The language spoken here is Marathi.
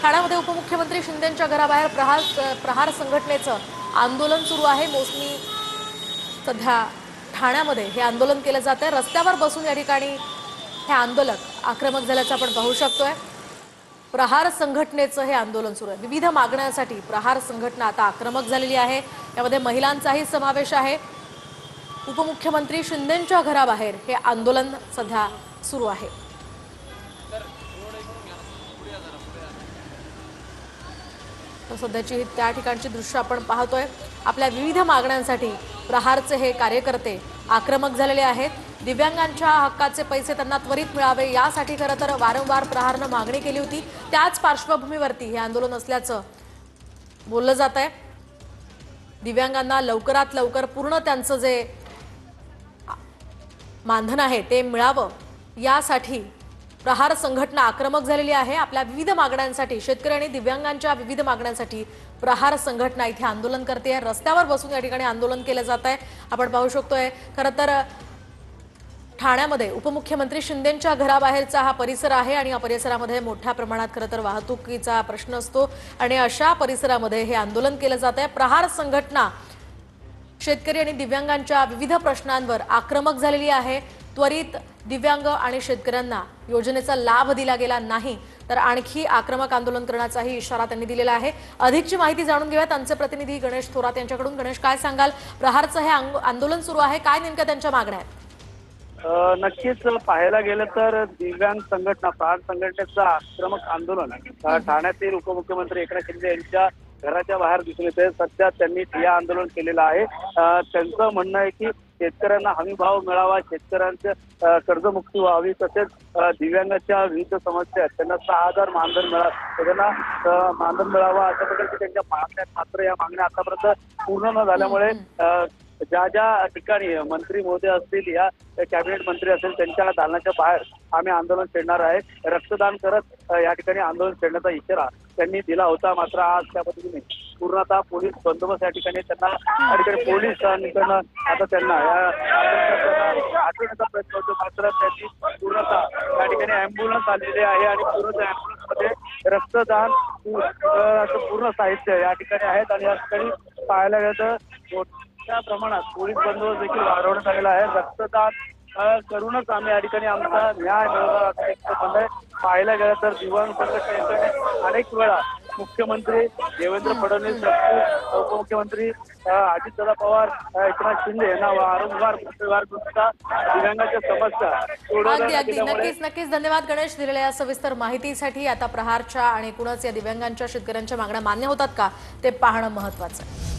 ठाण्यामध्ये उपमुख्यमंत्री शिंदेंच्या घराबाहेर प्रहार संघटनेचं आंदोलन सुरू आहे। मोसमी सध्या ठाण्यामध्ये हे आंदोलन केलं जात आहे। रस्त्यावर बसून या ठिकाणी हे आंदोलक आक्रमक झाल्याचं आपण पाहू शकतोय। प्रहार संघटनेचं हे आंदोलन सुरू आहे। विविध मागण्यांसाठी प्रहार संघटना आता आक्रमक झालेली आहे। यामध्ये महिलांचाही समावेश आहे। उपमुख्यमंत्री शिंदेंच्या घराबाहेर हे आंदोलन सध्या सुरू आहे। तर सध्याची त्या ठिकाणची दृश्य आपण पाहतोय। आपल्या विविध मागण्यांसाठी प्रहारचे हे कार्यकर्ते आक्रमक झालेले आहेत। दिव्यांगांच्या हक्काचे पैसे त्यांना त्वरित मिळावे यासाठी खरं तर वारंवार प्रहारनं मागणी केली होती। त्याच पार्श्वभूमीवरती हे आंदोलन असल्याचं बोललं जात आहे। दिव्यांगांना लवकरात लवकर पूर्ण त्यांचं जे मानधन आहे ते मिळावं यासाठी प्रहार संघटना आक्रमक झालेली आहे। आपल्या विविध मागण्यांसाठी शेतकरी आणि दिव्यांगांच्या विविध मागण्यांसाठी प्रहार संघटना इथे आंदोलन करते आहे। रस्त्यावर बसून या ठिकाणी आंदोलन केलं जात आहे। आपण पाहू शकतोय खरं तर ठाण्यामध्ये उपमुख्यमंत्री शिंदेंच्या घराबाहेरचा हा परिसर आहे आणि या परिसरामध्ये मोठ्या प्रमाणात खरं तर वाहतुकीचा प्रश्न असतो आणि अशा परिसरामध्ये हे आंदोलन केलं जात आहे। प्रहार संघटना शेतकरी आणि दिव्यांगांच्या विविध प्रश्नांवर आक्रमक झालेली आहे। त्वरित दिव्यांग आणि शेतकऱ्यांना योजनेचा लाभ दिला गेला नाही तर आणखी आक्रमक आंदोलन करण्याचाही इशारा त्यांनी दिलेला आहे। अधिकची माहिती जाणून घेऊया त्यांचे प्रतिनिधी गणेश थोरात यांच्याकडून। गणेश, काय सांगाल? प्रहारचं हे आंदोलन सुरू आहे, काय नेमक्या त्यांच्या मागण्या आहेत? नक्कीच पाहायला गेलं तर दिव्यांग संघटना प्रहार संघटनेचं आक्रमक आंदोलन ठाण्यातील उपमुख्यमंत्री एकनाथ शिंदे यांच्या घराच्या बाहेर दिसून येते। सध्या त्यांनी ठिय्या आंदोलन केलेलं आहे। त्यांचं म्हणणं आहे की शेतकऱ्यांना हमी भाव मिळावा, शेतकऱ्यांचं कर्जमुक्ती व्हावी, तसेच दिव्यांगाच्या विविध समस्या आहेत त्यांना 6,000 मानधन मिळावं, त्यांना मानधन मिळावं अशा प्रकारच्या त्यांच्या मागण्या। मात्र या मागण्या आतापर्यंत पूर्ण न झाल्यामुळे ज्या ज्या ठिकाणी मंत्री महोदय असतील या कॅबिनेट मंत्री असेल त्यांच्या दालनाच्या बाहेर आम्ही आंदोलन छेडणार आहे। रक्तदान करत या ठिकाणी आंदोलन छेडण्याचा इशारा त्यांनी दिला होता। मात्र आज त्या पद्धतीने पूर्णतः पोलीस बंदोबस्त या ठिकाणी त्यांना या ठिकाणी पोलिसांकडून आता त्यांना आठवण्याचा प्रयत्न होतो। मात्र त्यांनी पूर्णतः या ठिकाणी अँब्युलन्स आलेली आहे आणि पूर्ण अँब्युलन्समध्ये रक्तदान असं पूर्ण साहित्य या ठिकाणी आहेत आणि या ठिकाणी पाहायला गेलं तर मोठ्या प्रमाणात पोलीस बंदोबस्त देखील वाढवण्यात आलेला आहे। रक्तदान करूनच आम्ही या ठिकाणी आमचा न्याय मिळवणार असं एक म्हणणं आहे। पाहायला गेलं तर दिव्यांग संघटनेकडे अनेक वेळा मुख्यमंत्री देवेंद्र फडणवीस, उपमुख्यमंत्री अजितदादा पवार, एकनाथ शिंदे यांना वारंवार दिव्यांगाच्या समस्या नक्कीच धन्यवाद गणेश दिलेल्या या सविस्तर माहितीसाठी। आता प्रहारच्या आणि एकूणच या दिव्यांगांच्या शेतकऱ्यांच्या मागण्या मान्य होतात का ते पाहणं महत्त्वाचं आहे।